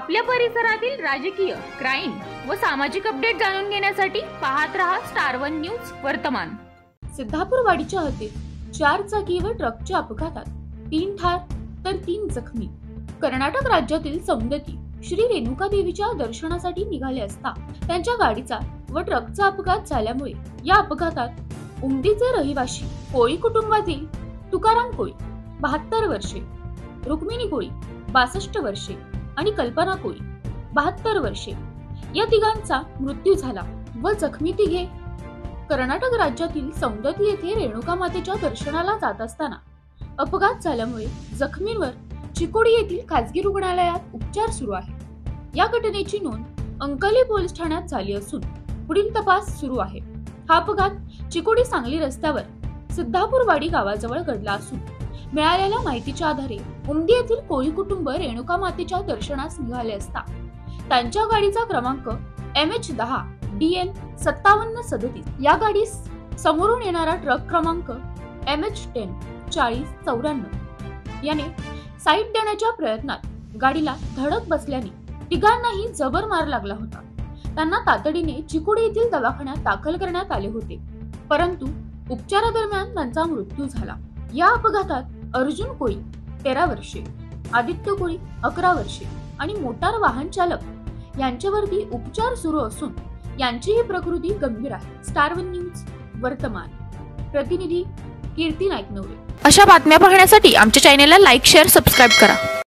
आपल्या परिसरातील राजकीय, क्राईम व सामाजिक अपडेट जाणून घेण्यासाठी पाहत रहा स्टार वन न्यूज वर्तमान। सिद्धापूरवाडीच्या हद्दीत 4 चाकी व ट्रकच्या अपघातात 3 ठार तर 3 जखमी। कर्नाटक राज्यातील सौंदती श्री रेणुका देवीच्या दर्शनासाठी निघाले असता त्यांच्या गाडीचा व ट्रकचा अपघात झाल्यामुळे या अपघातात उमदीचे रहिवासी कोळी कुटुंबातील तुकाराम कोळी 72 वर्षे, रुक्मिणी कोळी 62 वर्षे आणि कल्पना कोळी 72 वर्षे या तिघांचा मृत्यू झाला व जखमी तिघे कर्नाटक राज्यातील सौंदती येथे रेणुका मातेच्या दर्शनाला जात असताना अपघात झाल्यामुळे जखमींवर चिकोडी येथील खासगी रुग्णालयात उपचार सुरू आहे। या घटनेची नोंद अंकली पोलीस ठाण्यात झाली असून पुढील तपास सुरू आहे। हा अपघात चिकोडी सांगली रस्त्यावर सिद्धापूरवाडी गावाजवळ घडला असून मिळालेल्या माहितीच्या आधारे उमदी येथील कोळी कुटुंब रेणुका मातेच्या दर्शनास निघाले असता त्यांच्या गाडीचा क्रमांक MH10 DN 5737 या गाडीस समोरून येणारा ट्रक क्रमांक MH10 4094 याने साईड देण्याच्या प्रयत्नात गाडीला धडक बसल्याने तिघांनाही जबर मार लागला होता। त्यांना तातडीने चिकोडी येथील दवाखान्यात दाखल करण्यात आले होते, परंतु उपचारादरम्यान त्यांचा मृत्यू झाला। या अपघातात अर्जुन कोळी 13 वर्षे, आदित्य कोळी 11 वर्षे आणि मोटार वाहन चालक यांच्यावरती उपचार सुरू असून यांचीही प्रकृती गंभीर आहे। स्टार वन न्यूज वर्तमान प्रतिनिधी कीर्ती नाईक नवरे। अशा बातम्या पाहण्यासाठी आमच्या चॅनेलला लाईक, शेअर, सबस्क्राईब करा।